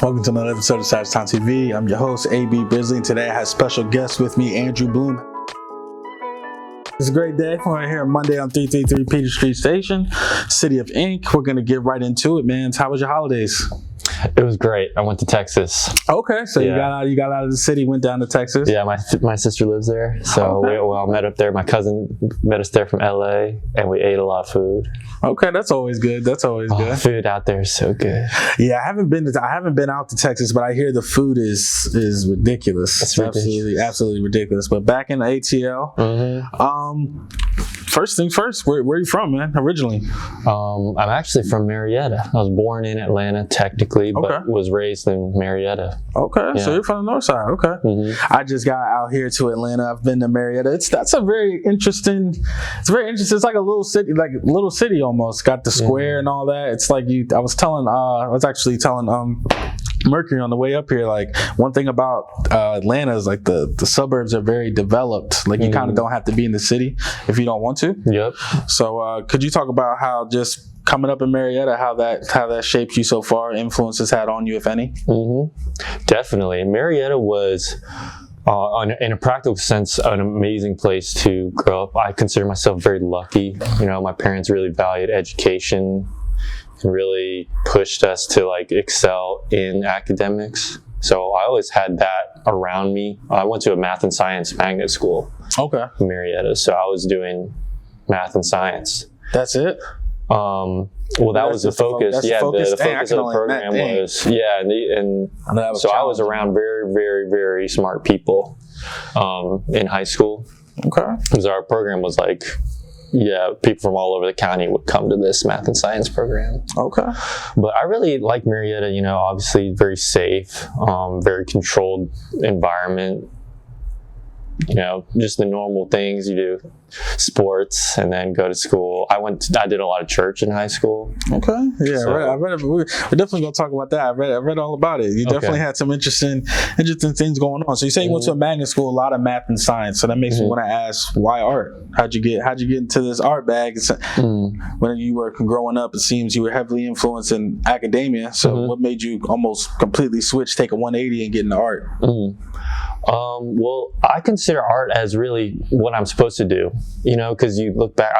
Welcome to another episode of SavageTimeTV. I'm your host, A.B Brizzly, and today I have special guest with me, Andrew Bloom. It's a great day. We're here Monday on 333 Peter Street Station, City of Ink. We're going to get right into it, man. How was your holidays? It was great. I went to Texas. Okay, so Yeah. you got out of the city, went down to Texas. Yeah, my sister lives there, so Okay. we all met up there. My cousin met us there from LA, and we ate a lot of food. Okay, that's always good. That's always good. Food out there is so good. Yeah, I haven't been out to Texas, but I hear the food is ridiculous. It's ridiculous. Absolutely ridiculous. But back in the ATL, first thing first, where are you from, man? Originally, I'm actually from Marietta. I was born in Atlanta, technically, but Okay. was raised in Marietta. okay, so Yeah. you're from the north side. Okay, I just got out here to Atlanta. I've been to Marietta. That's a very interesting. It's very interesting. It's like a little city almost. Got the square and all that. It's like I was actually telling Mercury on the way up here, like one thing about Atlanta is like the suburbs are very developed. Like you kind of don't have to be in the city if you don't want to. Yep. So could you talk about how just coming up in Marietta, how that shaped you so far, influences had on you, if any? Definitely. Marietta was, in a practical sense, an amazing place to grow up. I consider myself very lucky. You know, my parents really valued education and really pushed us to like excel in academics. So I always had that around me. I went to a math and science magnet school Okay, in Marietta, so I was doing math and science. that's it. Well, that was the just the focus. that's the Yeah, focus. the Dang, I focus can of the only program imagine. was and I know that was so I was challenging. around very, very, very smart people in high school. Okay, Because our program was like, people from all over the county would come to this math and science program. okay, But I really like Marietta, you know, obviously very safe, very controlled environment. You know, just the normal things you do, sports, and then go to school. I did a lot of church in high school. okay. Yeah, So- I read. We're definitely gonna talk about that. I read all about it. You definitely had some interesting things going on. So you say you went to a magnet school, a lot of math and science. So that makes me want to ask, why art? How'd you get into this art bag? When you were growing up, it seems you were heavily influenced in academia. So what made you almost completely switch, take a 180 and get into art? Well, I consider art as really what I'm supposed to do, you know, because I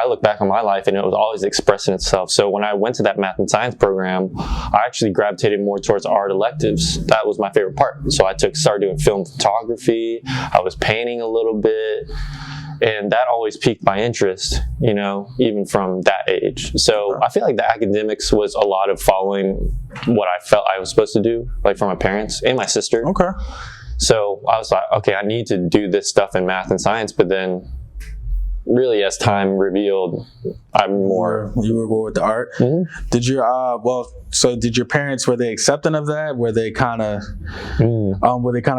look back on my life and it was always expressing itself. So when I went to that math and science program, I actually gravitated more towards art electives. That was my favorite part. So I started doing film photography. I was painting a little bit. And that always piqued my interest, you know, even from that age. So I feel like the academics was a lot of following what I felt I was supposed to do, like from my parents and my sister. Okay. So I was like, okay, I need to do this stuff in math and science, but then really as time revealed, I'm more... You were more with the art? Did your parents, were they accepting of that? Were they kind of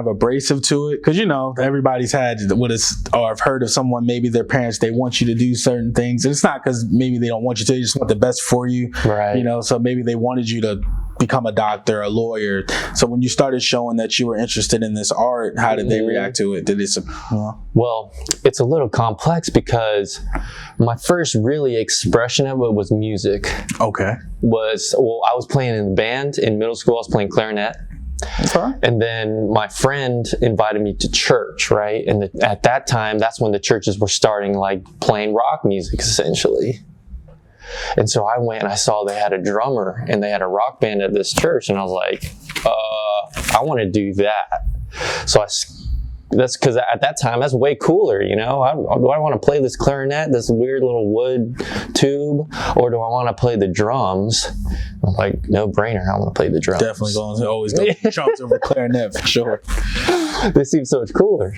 abrasive to it? Because, you know, everybody's had or I've heard of someone, maybe their parents, they want you to do certain things. And it's not because maybe they don't want you to, they just want the best for you. Right. You know, so maybe they wanted you to become a doctor, a lawyer. So when you started showing that you were interested in this art, how did they react to it? Well, it's a little complex because my first really expression of it was music. Okay. I was playing in the band in middle school. I was playing clarinet. Okay. And then my friend invited me to church, right? And at that time, that's when the churches were starting like playing rock music, essentially. And so I went and I saw they had a drummer and they had a rock band at this church. And I was like, I want to do that. So that's because at that time, that's way cooler, you know? Do I want to play this clarinet, this weird little wood tube, or do I want to play the drums? I'm like, no brainer, I want to play the drums. Definitely always go drums over clarinet for sure. This seems so much cooler.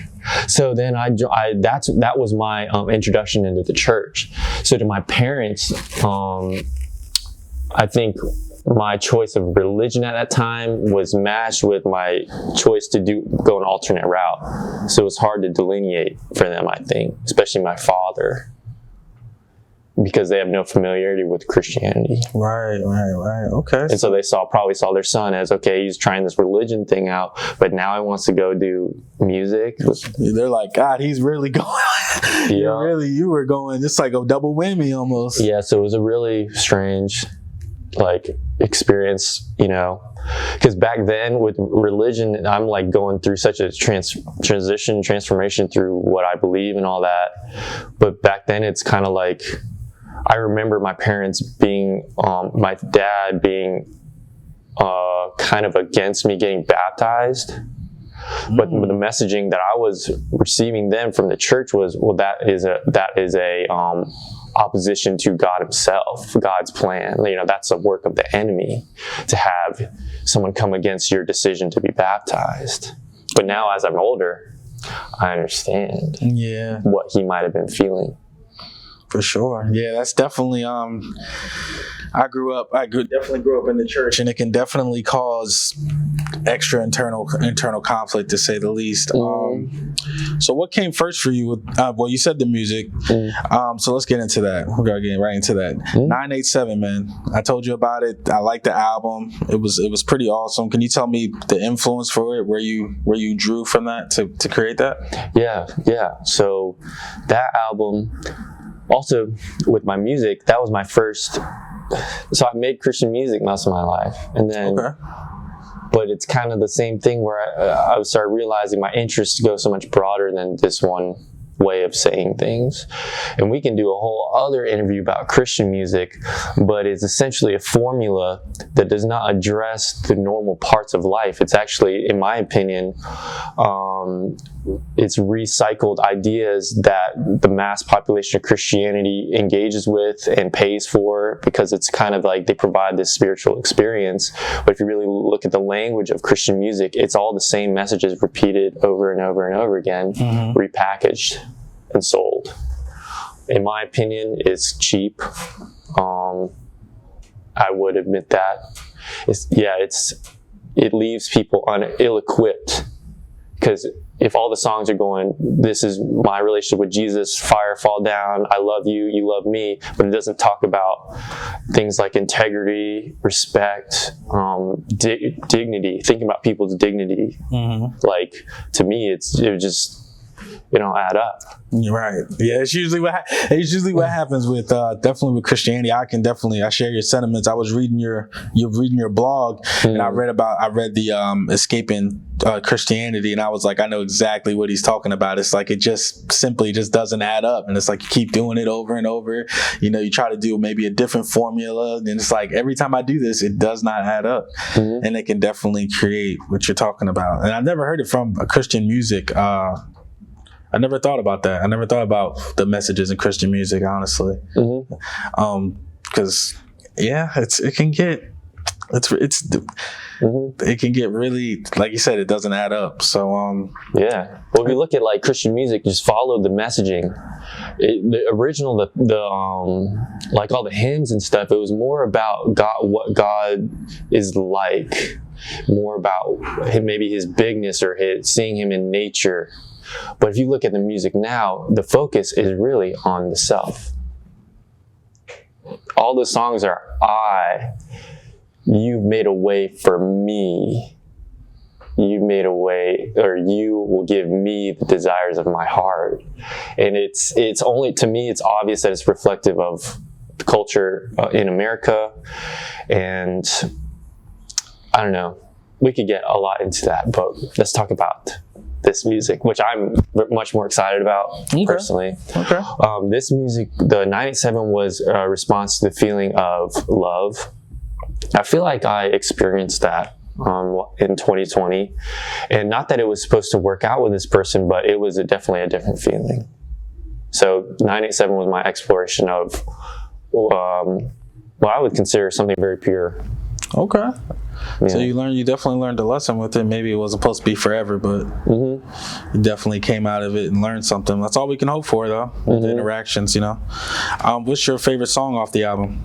So then that was my introduction into the church. So to my parents, I think my choice of religion at that time was matched with my choice to go an alternate route. So it was hard to delineate for them, I think, especially my father, because they have no familiarity with Christianity. Right. Okay. And so they probably saw their son as, okay, he's trying this religion thing out, but now he wants to go do music. They're like, God, he's really going. You were going just like a double whammy almost. Yeah, so it was a really strange like experience, you know, because back then with religion, I'm like going through such a transformation through what I believe and all that. But back then it's kind of like, I remember my parents being, my dad being kind of against me getting baptized. But the messaging that I was receiving then from the church was, well, that is a opposition to God himself, God's plan. You know, that's a work of the enemy to have someone come against your decision to be baptized. But now as I'm older, I understand what he might have been feeling. For sure. Yeah, that's definitely I definitely grew up in the church, and it can definitely cause extra internal conflict, to say the least. So what came first for you with well, you said the music. So let's get into that. We're gonna get right into that. 987, man. I told you about it. I liked the album. It was pretty awesome. Can you tell me the influence for it, where you drew from that to create that? Yeah. So that album, also with my music, that was my first. So I made Christian music most of my life, and then, but it's kind of the same thing where I started realizing my interests go so much broader than this one way of saying things. And we can do a whole other interview about Christian music, but it's essentially a formula that does not address the normal parts of life. It's actually, in my opinion, it's recycled ideas that the mass population of Christianity engages with and pays for, because it's kind of like they provide this spiritual experience. But if you really look at the language of Christian music, it's all the same messages repeated over and over and over again, repackaged and sold. In my opinion, it's cheap. I would admit that. It leaves people ill-equipped, because if all the songs are going, this is my relationship with Jesus, fire fall down, I love you, you love me, but it doesn't talk about things like integrity, respect, dignity, thinking about people's dignity. Like, to me, it don't add up. You're right. Yeah, it's usually what happens with definitely with Christianity. I share your sentiments. I was reading your blog, and I read the escaping Christianity, and I was like, I know exactly what he's talking about. It's like it just simply doesn't add up, and it's like you keep doing it over and over. You know, you try to do maybe a different formula, and it's like every time I do this, it does not add up, and it can definitely create what you're talking about. And I've never heard it from a Christian music. I never thought about that. I never thought about the messages in Christian music, honestly. Because it can get really, like you said, it doesn't add up. So well, if you look at like Christian music, just follow the messaging. The original, like all the hymns and stuff, it was more about God, what God is like, more about maybe his bigness or seeing him in nature. But if you look at the music now, the focus is really on the self. All the songs are you've made a way for me. You've made a way, or you will give me the desires of my heart. And it's only, to me, it's obvious that it's reflective of the culture in America. And I don't know, we could get a lot into that, but let's talk about this music, which I'm much more excited about personally. This music, the 987, was a response to the feeling of love. I feel like I experienced that in 2020, and not that it was supposed to work out with this person, but it was definitely a different feeling. So 987 was my exploration of what I would consider something very pure. Okay. Yeah. So you definitely learned a lesson with it. Maybe it wasn't supposed to be forever, but you definitely came out of it and learned something. That's all we can hope for, though, with the interactions, you know. What's your favorite song off the album?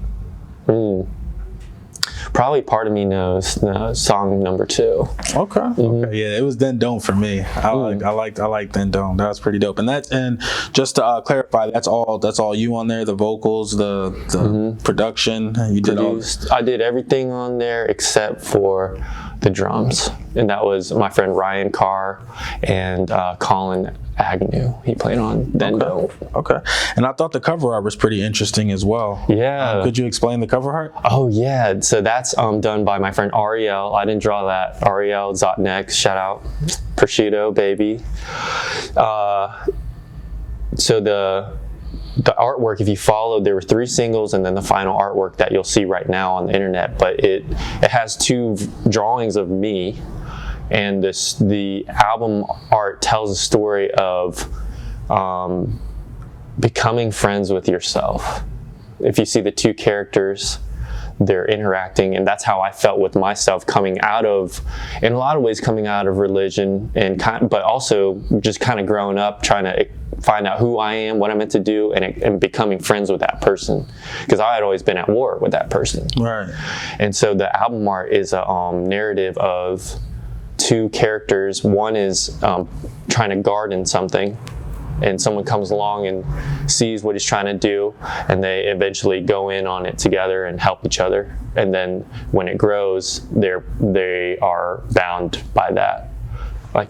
Probably Part of Me Knows, song number 2. Okay. Yeah, it was Then Don't for me. I like Then Don't. That was pretty dope. And just to clarify, that's all you on there. The vocals, the production. You did all. I did everything on there except for the drums, and that was my friend Ryan Carr and Colin Agnew. He played on Dendo. Okay. And I thought the cover art was pretty interesting as well. Yeah. Could you explain the cover art? Oh yeah. So that's done by my friend Ariel. I didn't draw that. Ariel Zotnek. Shout out. Prosciutto, baby. So the artwork, if you followed, there were 3 singles and then the final artwork that you'll see right now on the internet, but it has 2 drawings of me, and the album art tells a story of becoming friends with yourself. If you see the 2 characters, they're interacting, and that's how I felt with myself coming out of, in a lot of ways, coming out of religion, but also just kind of growing up, trying to find out who I am, what I'm meant to do, and becoming friends with that person, because I had always been at war with that person. Right. And so the album art is a narrative of 2 characters. One is trying to garden something, and someone comes along and sees what he's trying to do, and they eventually go in on it together and help each other. And then when it grows, they are bound by that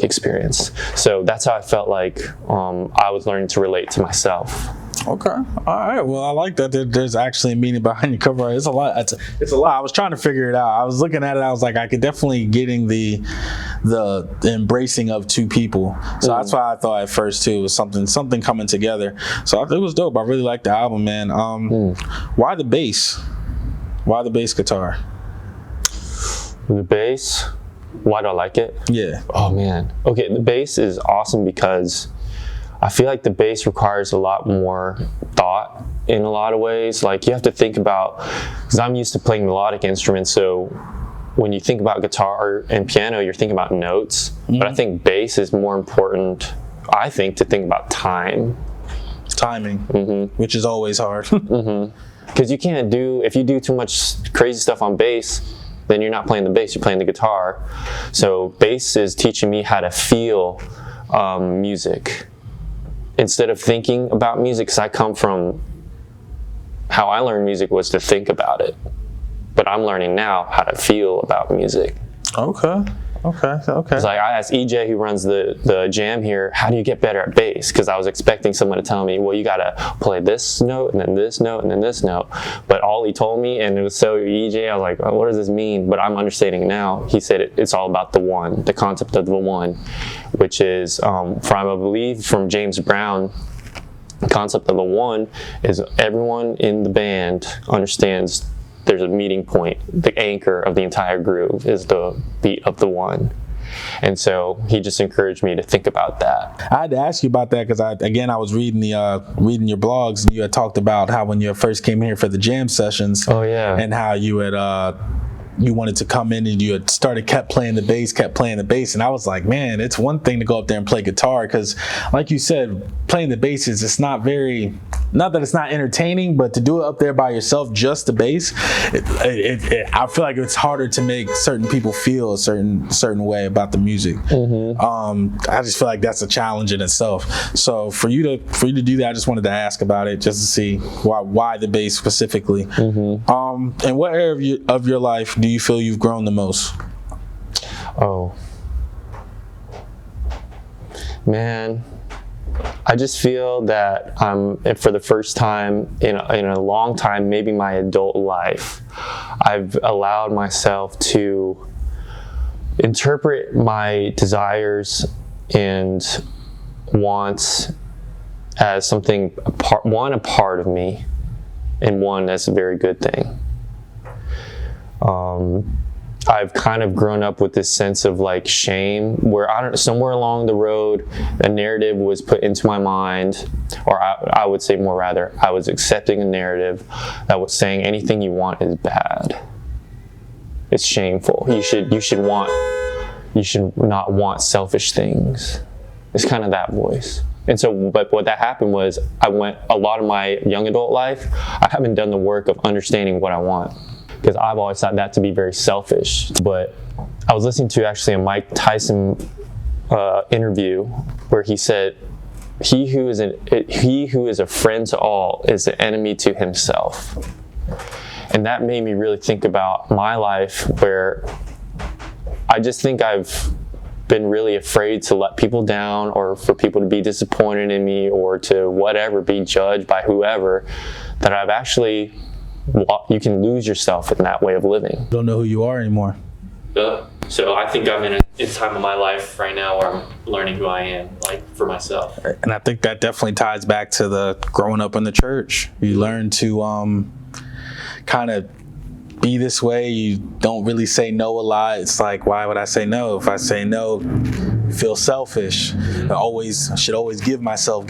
experience. So that's how I felt like I was learning to relate to myself. Okay. All right. Well, I like that there's actually a meaning behind your cover art. It's a lot. It's a lot. I was trying to figure it out. I was looking at it. I was like, I could definitely getting the embracing of 2 people. So that's why I thought at first too, it was something coming together. So it was dope. I really liked the album, man. Why the bass? Why the bass guitar? The bass? Why do I like it? Yeah. Oh man. Okay, the bass is awesome because I feel like the bass requires a lot more thought in a lot of ways. Like you have to think about, because I'm used to playing melodic instruments, so when you think about guitar and piano, you're thinking about notes. But I think bass is more important, I think, to think about timing, which is always hard. Because you can't if you do too much crazy stuff on bass, then you're not playing the bass, you're playing the guitar. So bass is teaching me how to feel music instead of thinking about music, because I come from, how I learned music was to think about it, but I'm learning now how to feel about music. Okay. It's like I asked EJ, who runs the jam here, how do you get better at bass? Because I was expecting someone to tell me, well, you gotta play this note and then this note and then this note. But all he told me, and it was so EJ, I was like, oh, what does this mean? But I'm understanding now. He said it's all about the one, the concept of the one, which is I believe from James Brown. The concept of the one is everyone in the band understands there's a meeting point. The anchor of the entire groove is the beat of the one. And so he just encouraged me to think about that. I had to ask you about that because I was reading reading your blogs, and you had talked about how when you first came here for the jam sessions, and how you had you wanted to come in and you had kept playing the bass, and I was like, man, it's one thing to go up there and play guitar, because like you said, playing the bass it's not that it's not entertaining, but to do it up there by yourself, just the bass, I feel like it's harder to make certain people feel a certain way about the music. I just feel like that's a challenge in itself. So for you to do that, I just wanted to ask about it, just to see why the bass specifically. And what area of your life do you feel you've grown the most? Oh man, I just feel that for the first time in a long time, maybe my adult life, I've allowed myself to interpret my desires and wants as something, a part of me, and one as a very good thing. I've kind of grown up with this sense of like shame, where somewhere along the road, a narrative was put into my mind, or I would say more rather, I was accepting a narrative that was saying anything you want is bad. It's shameful. You should not want selfish things. It's kind of that voice. And so, but what that happened was, a lot of my young adult life, I haven't done the work of understanding what I want, because I've always thought that to be very selfish. But I was listening to actually a Mike Tyson interview where he said, he who is a friend to all is an enemy to himself. And that made me really think about my life, where I just think I've been really afraid to let people down, or for people to be disappointed in me, or to whatever, be judged by whoever, that I've actually, you can lose yourself in that way of living. Don't know who you are anymore. So I think I'm in a time of my life right now where I'm learning who I am, like, for myself. And I think that definitely ties back to the growing up in the church. You learn to kind of be this way. You don't really say no a lot. It's like, why would I say no? If I say no, I feel selfish. I should always give myself.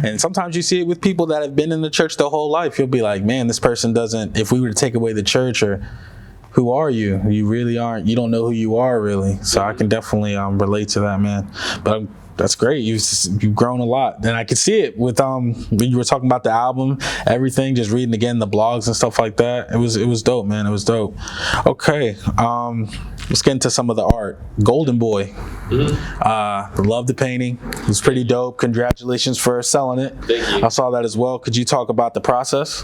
And sometimes you see it with people that have been in the church their whole life. You'll be like, man, this person doesn't, if we were to take away the church, or who are you? You really aren't, you don't know who you are really. So I can definitely relate to that, man. But that's great. You've grown a lot, and I could see it with when you were talking about the album, everything. Just reading again the blogs and stuff like that. It was dope, man. It was dope. Okay, let's get into some of the art. Golden Boy. Love the painting. It was pretty dope. Congratulations for selling it. Thank you. I saw that as well. Could you talk about the process?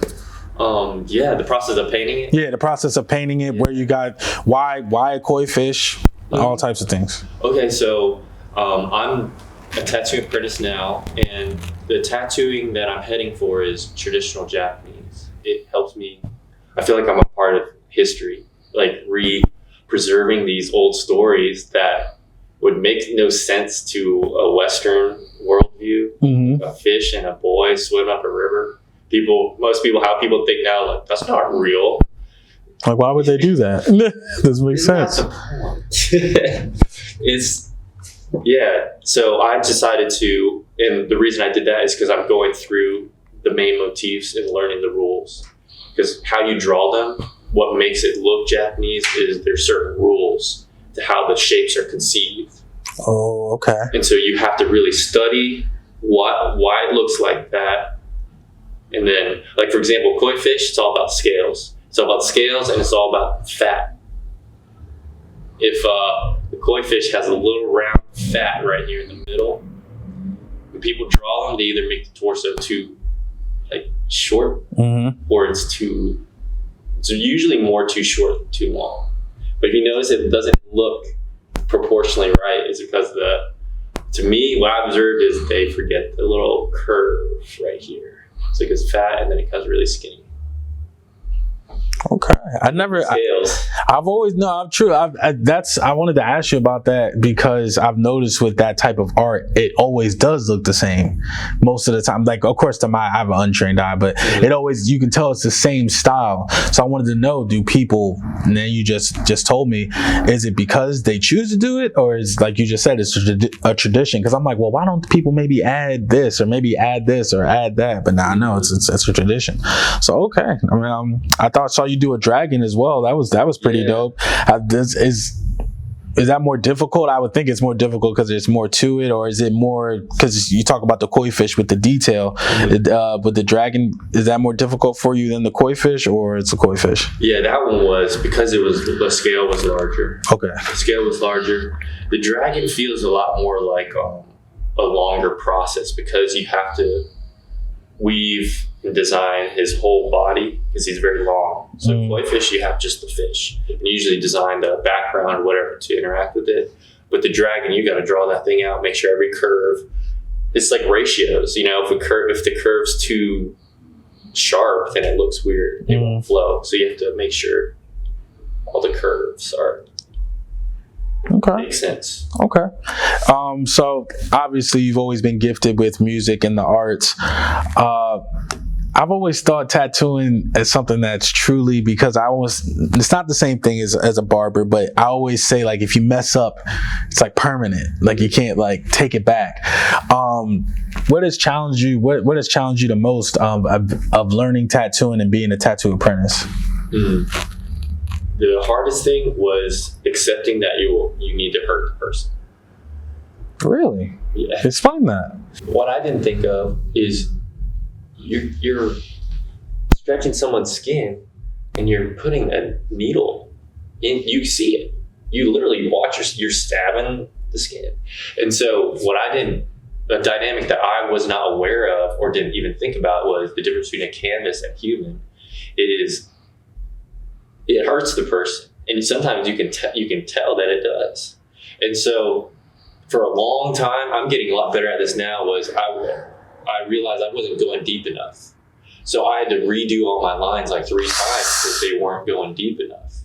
Yeah, the process of painting it. Yeah, the process of painting it. Where you got why a koi fish, all types of things. Okay, so I'm a tattoo apprentice now, and the tattooing that I'm heading for is traditional Japanese. It helps me. I feel like I'm a part of history, like preserving these old stories that would make no sense to a Western worldview. A fish and a boy swim up a river. Most people, how people think now, like, that's not real. Like, why would they do that? Doesn't make sense. So I decided to, and the reason I did that is because I'm going through the main motifs and learning the rules. Because how you draw them, what makes it look Japanese is there's certain rules to how the shapes are conceived. Oh, okay. And so you have to really study why it looks like that. And then, like, for example, koi fish, it's all about scales. It's all about scales, and it's all about fat. If the koi fish has a little round fat right here in the middle, when people draw them, they either make the torso too, like, short, or it's usually more too short than too long. But if you notice it doesn't look proportionally right, it's because to me, what I observed is they forget the little curve right here. So it gets fat and then it becomes really skinny. Okay, I've always true. I wanted to ask you about that because I've noticed with that type of art, it always does look the same most of the time. Like, of course, I have an untrained eye, but it always, you can tell it's the same style. So I wanted to know, do people? And then you just told me, is it because they choose to do it, or is, like you just said, it's a tradition? Because I'm like, well, why don't people maybe add this, or maybe add this, or add that? But now I know it's a tradition. So okay, I mean, I saw you do a dragon as well. That was pretty dope. Is that more difficult? I would think it's more difficult because there's more to it, or is it more because you talk about the koi fish with the detail? But the dragon, is that more difficult for you than the koi fish, or it's a koi fish? Yeah, that one was because the scale was larger. Okay, the scale was larger. The dragon feels a lot more like a longer process because you have to weave and design his whole body because he's very long. So koi fish, you have just the fish. And you usually design the background or whatever to interact with it. But the dragon, you got to draw that thing out, make sure every curve. It's like ratios, if the curve's too sharp, then it looks weird. It won't flow. So you have to make sure all the curves are. Okay. Makes sense. Okay. So obviously you've always been gifted with music and the arts. I've always thought tattooing as something that's truly, because it's not the same thing as a barber, but I always say, like, if you mess up, it's like permanent. Like, you can't, like, take it back. What has challenged you? What has challenged you the most of learning tattooing and being a tattoo apprentice? The hardest thing was accepting that you need to hurt the person. Really? Yeah. Explain that. What I didn't think of is you're stretching someone's skin and you're putting a needle in. You see it. You literally watch you're stabbing the skin. And so a dynamic that I was not aware of or didn't even think about was the difference between a canvas and human. It hurts the person. And sometimes you can tell that it does. And so for a long time, I'm getting a lot better at this now, was I realized I wasn't going deep enough. So I had to redo all my lines like 3 times because they weren't going deep enough.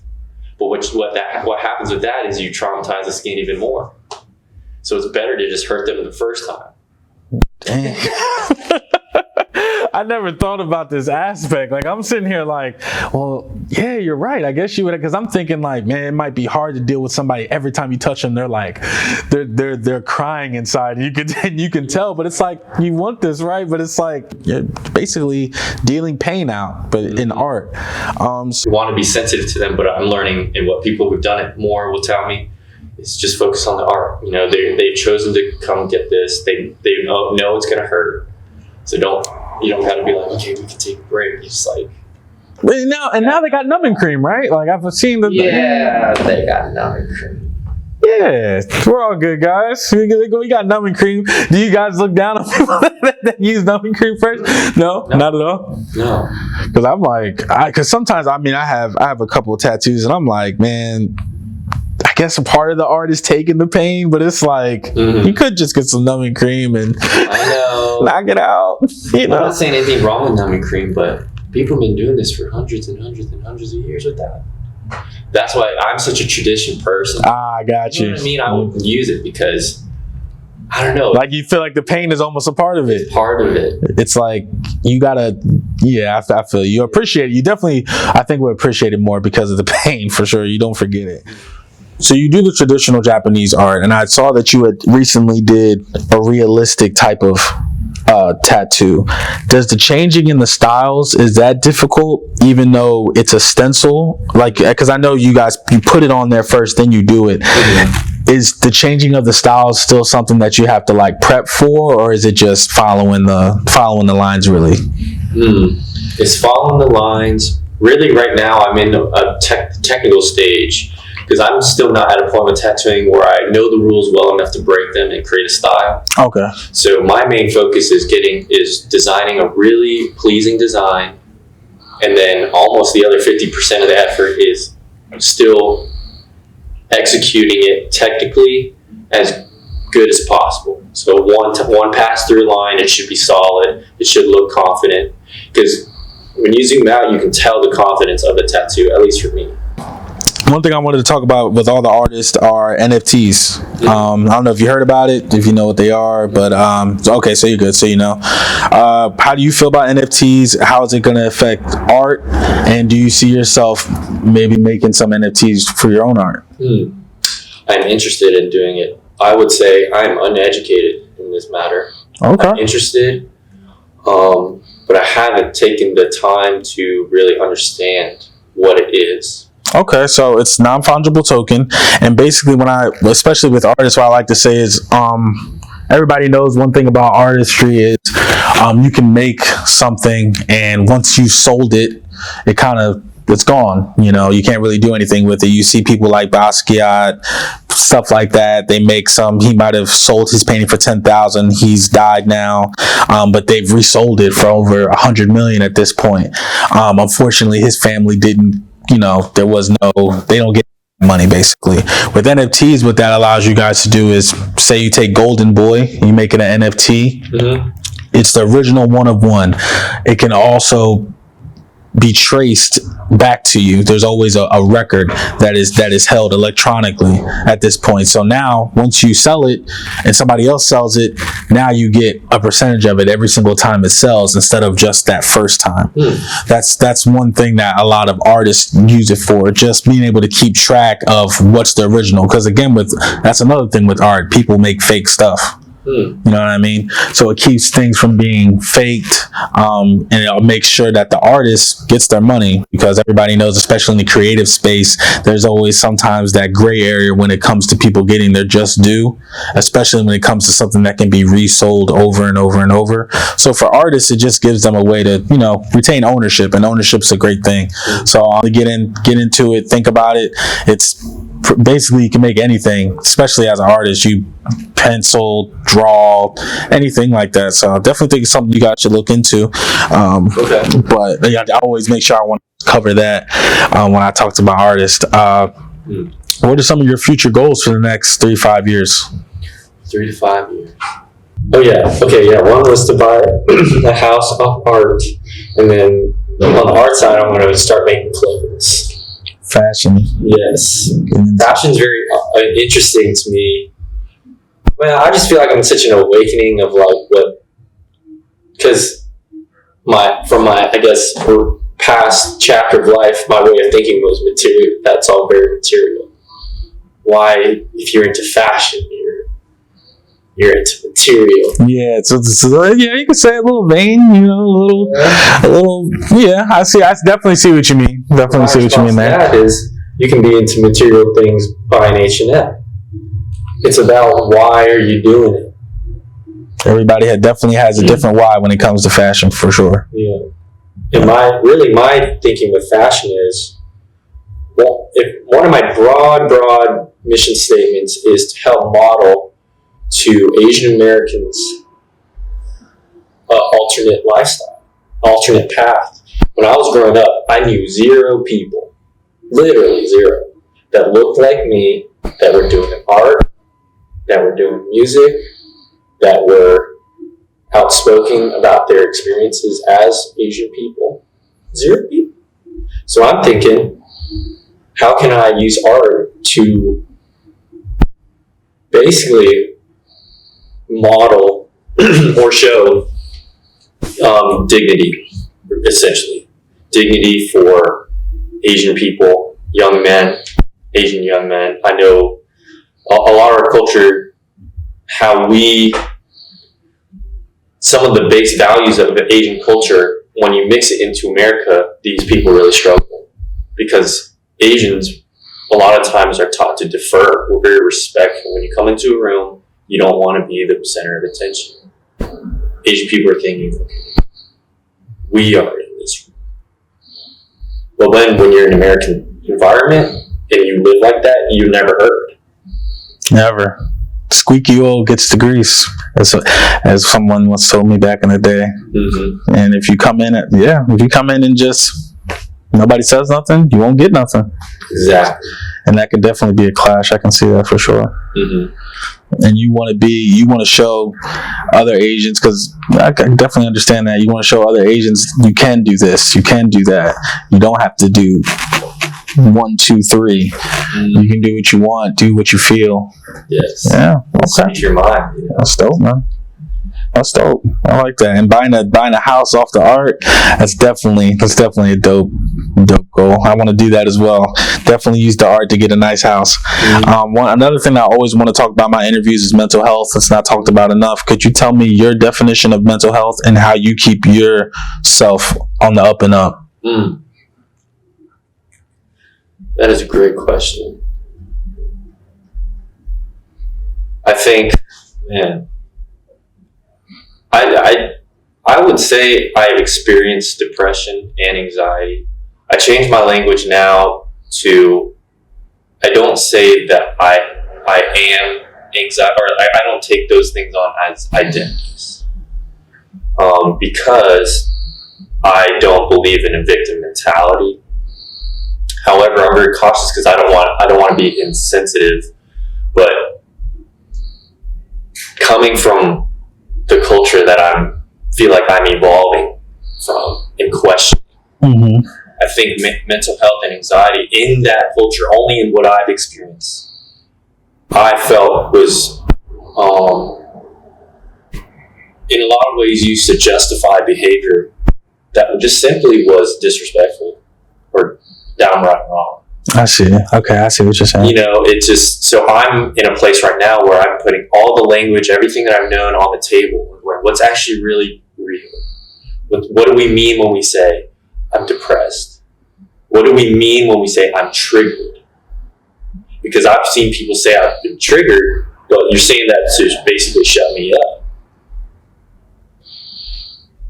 But what happens with that is you traumatize the skin even more. So it's better to just hurt them the first time. Dang. I never thought about this aspect. Like, I'm sitting here like, well, yeah, you're right. I guess you would, because I'm thinking like, man, it might be hard to deal with somebody every time you touch them. They're like, they're crying inside. You can tell, but it's like, you want this, right? But it's like, you're basically dealing pain out, but in art. You want to be sensitive to them, but I'm learning, and what people who've done it more will tell me, is just focus on the art. You know, they've chosen to come get this. They know it's gonna hurt. So you don't gotta be like, okay, we can take a break. You just like. Now they got numbing cream, right? Like, I've seen the. Yeah, they got numbing cream. Yeah, we're all good, guys. We got numbing cream. Do you guys look down on people that use numbing cream first? No, not at all. No, because I'm like, because sometimes I have a couple of tattoos, and I'm like, man, I guess a part of the art is taking the pain, but it's like, you could just get some numbing cream and I know, knock it out. You know? I'm not saying anything wrong with numbing cream, but people have been doing this for hundreds and hundreds and hundreds of years with that. That's why I'm such a tradition person. I got you. You know what I mean? I wouldn't use it because, I don't know. Like, you feel like the pain is almost a part of it. It's part of it. It's like, you gotta, I feel you appreciate it. You definitely, I think, would appreciate it more because of the pain, for sure. You don't forget it. So you do the traditional Japanese art, and I saw that you had recently did a realistic type of tattoo. Does the changing in the styles, is that difficult, even though it's a stencil? Like, because I know you put it on there first, then you do it. Is the changing of the styles still something that you have to like prep for, or is it just following the lines really? It's following the lines. Really, right now I'm in a technical stage, because I'm still not at a point with tattooing where I know the rules well enough to break them and create a style. Okay. So my main focus is designing a really pleasing design, and then almost the other 50% of the effort is still executing it technically as good as possible. So one pass through line, it should be solid. It should look confident, because when you zoom out, you can tell the confidence of the tattoo, at least for me. One thing I wanted to talk about with all the artists are NFTs. I don't know if you heard about it, if you know what they are, but okay, so you're good, so you know. How do you feel about NFTs? How is it going to affect art? And do you see yourself maybe making some NFTs for your own art? I'm interested in doing it. I would say I'm uneducated in this matter. Okay. I'm interested, but I haven't taken the time to really understand what it is. Okay, so it's non-fungible token, and basically especially with artists, what I like to say is, everybody knows one thing about artistry is, you can make something, and once you've sold it, it's gone. You know, you can't really do anything with it. You see people like Basquiat, stuff like that. They make he might have sold his painting for 10,000. He's died now, but they've resold it for over 100 million at this point. Unfortunately, his family didn't. They don't get money basically. With NFTs, what that allows you guys to do is, say you take Golden Boy, you make it an NFT. It's the original one of one. It can also be traced back to you. There's always a record that is held electronically at this point. So now, once you sell it and somebody else sells it, now you get a percentage of it every single time it sells, instead of just that first time. That's one thing that a lot of artists use it for, just being able to keep track of what's the original. Because again, that's another thing with art. People make fake stuff. You know what I mean? So it keeps things from being faked, and it'll make sure that the artist gets their money, because everybody knows, especially in the creative space, there's always sometimes that gray area when it comes to people getting their just due, especially when it comes to something that can be resold over and over and over. So for artists, it just gives them a way to, retain ownership, and ownership's a great thing. So I'll get into it, think about it. It's basically you can make anything, especially as an artist. You pencil, draw, anything like that. So I definitely think it's something you guys should look into. But yeah, I always make sure I want to cover that when I talk to my artist. What are some of your future goals for the next 3-5 years? 3 to 5 years. Oh yeah. Okay. Yeah. One was to buy a house off art, and then on the art side, I want to start making clothes. Fashion. Yes. Fashion's very interesting to me. Well, I just feel like I'm in such an awakening of like what, because from my I guess past chapter of life, my way of thinking was material. That's all very material. Why, if you're into fashion, you're into material. Yeah, yeah, you could say a little vain, a little. Yeah, I definitely see what you mean. Definitely see what you mean there. That is, you can be into material things buying H&M. It's about why are you doing it. Everybody definitely has a different why when it comes to fashion, for sure. Yeah, and my thinking with fashion is, well, if one of my broad mission statements is to help model to Asian Americans alternate lifestyle, alternate path. When I was growing up, I knew 0 people, literally 0, that looked like me, that were doing art, that were doing music, that were outspoken about their experiences as Asian people. 0 people. So I'm thinking, how can I use art to basically model or show dignity, essentially. Dignity for Asian people, young men, Asian young men. I know a lot of our culture, some of the base values of Asian culture, when you mix it into America, these people really struggle. Because Asians, a lot of times, are taught to defer. We're very respectful. When you come into a room, you don't want to be the center of attention. Asian people are thinking, we are in this room. But when you're in an American environment and you live like that, you're never heard. Never. Squeaky oil gets the grease, as someone once told me back in the day. Mm-hmm. And if you come in and just nobody says nothing, you won't get nothing. Exactly. And that could definitely be a clash. I can see that for sure. Mm-hmm. And you want to show other Asians, because I can definitely understand that. You want to show other Asians you can do this, you can do that. You don't have to do 1, 2, 3. Mm-hmm. You can do what you want, do what you feel. Yes. Yeah. Okay. Speak your mind. You know? That's dope, man. That's dope. I like that. And buying a house off the art, that's definitely a dope goal. I want to do that as well. Definitely use the art to get a nice house. Mm-hmm. Another thing I always want to talk about in my interviews is mental health. It's not talked about enough. Could you tell me your definition of mental health and how you keep yourself on the up and up? That is a great question. I think, man, I would say I've experienced depression and anxiety. I changed my language now to, I don't say that I am anxiety, or I don't take those things on as identities. Because I don't believe in a victim mentality. However, I'm very cautious because I don't want to be insensitive, but coming from the culture that I feel like I'm evolving from and questioning. Mm-hmm. I think mental health and anxiety in that culture, only in what I've experienced, I felt was, in a lot of ways, used to justify behavior that just simply was disrespectful or downright wrong. I see. Okay, I see what you're saying. It's just, so I'm in a place right now where I'm putting all the language, everything that I've known on the table, what's actually really real. What do we mean when we say, I'm depressed? What do we mean when we say, I'm triggered? Because I've seen people say, I've been triggered, but you're saying that to basically shut me up.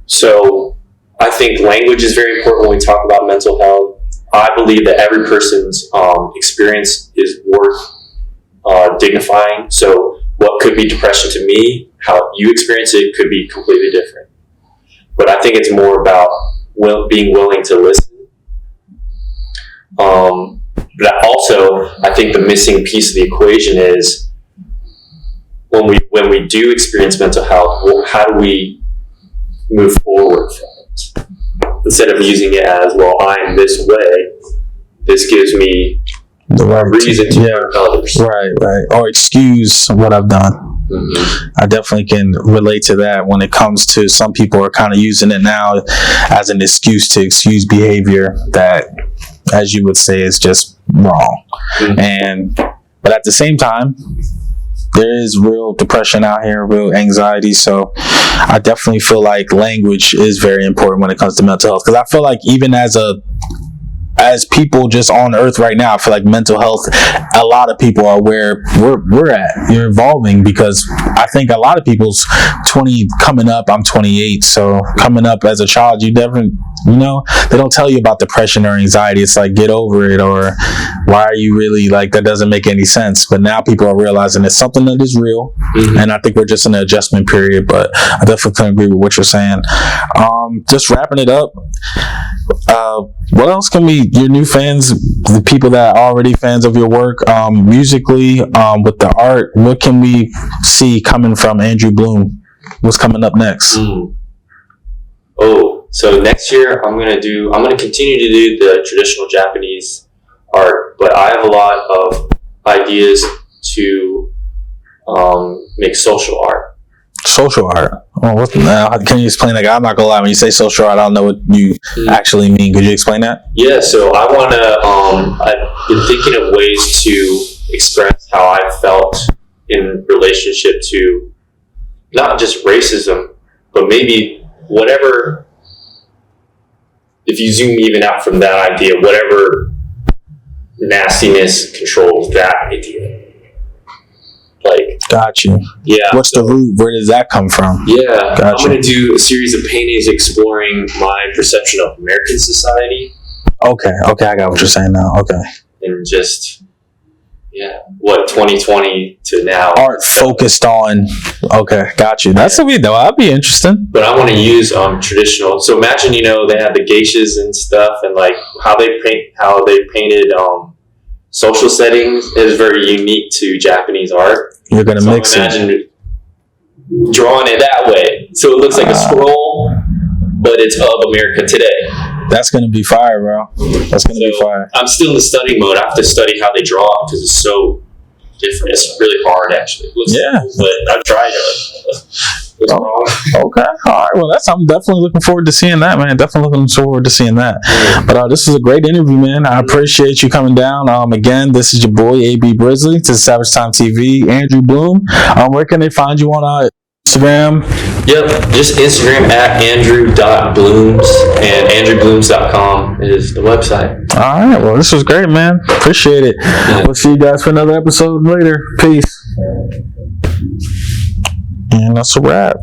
So I think language is very important when we talk about mental health. I believe that every person's experience is worth dignifying. So what could be depression to me, how you experience it could be completely different. But I think it's more about being willing to listen. But also, I think the missing piece of the equation is when we do experience mental health, how do we move forward from it? Instead of using it as, well, I'm this way, this gives me The right reason to hurt others. Right. Or excuse what I've done. Mm-hmm. I definitely can relate to that when it comes to some people are kind of using it now as an excuse to excuse behavior that, as you would say, is just wrong. Mm-hmm. But at the same time, there is real depression out here, real anxiety. So I definitely feel like language is very important when it comes to mental health. Because I feel like even as people just on earth right now, I feel like mental health, a lot of people are where we're at. You're evolving because I think a lot of people's 20 coming up. I'm 28, so coming up as a child, you never, they don't tell you about depression or anxiety. It's like, get over it, or why are you really like, that doesn't make any sense. But now people are realizing it's something that is real. Mm-hmm. And I think we're just in an adjustment period, but I definitely can agree with what you're saying. Just wrapping it up. What else can your new fans, the people that are already fans of your work, musically, with the art, what can we see coming from Andrew Bloom? What's coming up next? So next year I'm going to continue to do the traditional Japanese art, but I have a lot of ideas to make social art. Social art. Oh, can you explain that? I'm not gonna lie. When you say social art, I don't know what you actually mean. Could you explain that? Yeah. So I want to. I've been thinking of ways to express how I felt in relationship to not just racism, but maybe whatever. If you zoom even out from that idea, whatever nastiness controls that idea. Like, got you. Yeah. What's the root? Where does that come from? Yeah. Gotcha. I'm going to do a series of paintings exploring my perception of American society. Okay, I got what you're saying now. Okay. And just, 2020 to now. Art focused on. Okay, got you. That's that'd be interesting. But I want to use traditional. So imagine, they have the geishas and stuff, and like how they painted social settings is very unique to Japanese art. You're gonna mix it. Drawing it that way, so it looks like a scroll, but it's of America today. That's gonna be fire, bro. That's gonna be fire. I'm still in the study mode. I have to study how they draw it because it's so different. It's really hard, actually. It looks cool, but I've tried it. What's wrong? Okay. All right. Well, I'm definitely looking forward to seeing that, man. Definitely looking forward to seeing that. But this is a great interview, man. I appreciate you coming down. Again, this is your boy, A.B Brizzly. This is SavageTimeTV. Andrew Bloom. Where can they find you on Instagram? Yep, just Instagram at andrew.blooms, and andrewblooms.com is the website. All right. Well, this was great, man. Appreciate it. Yeah. We'll see you guys for another episode later. Peace. And that's a wrap.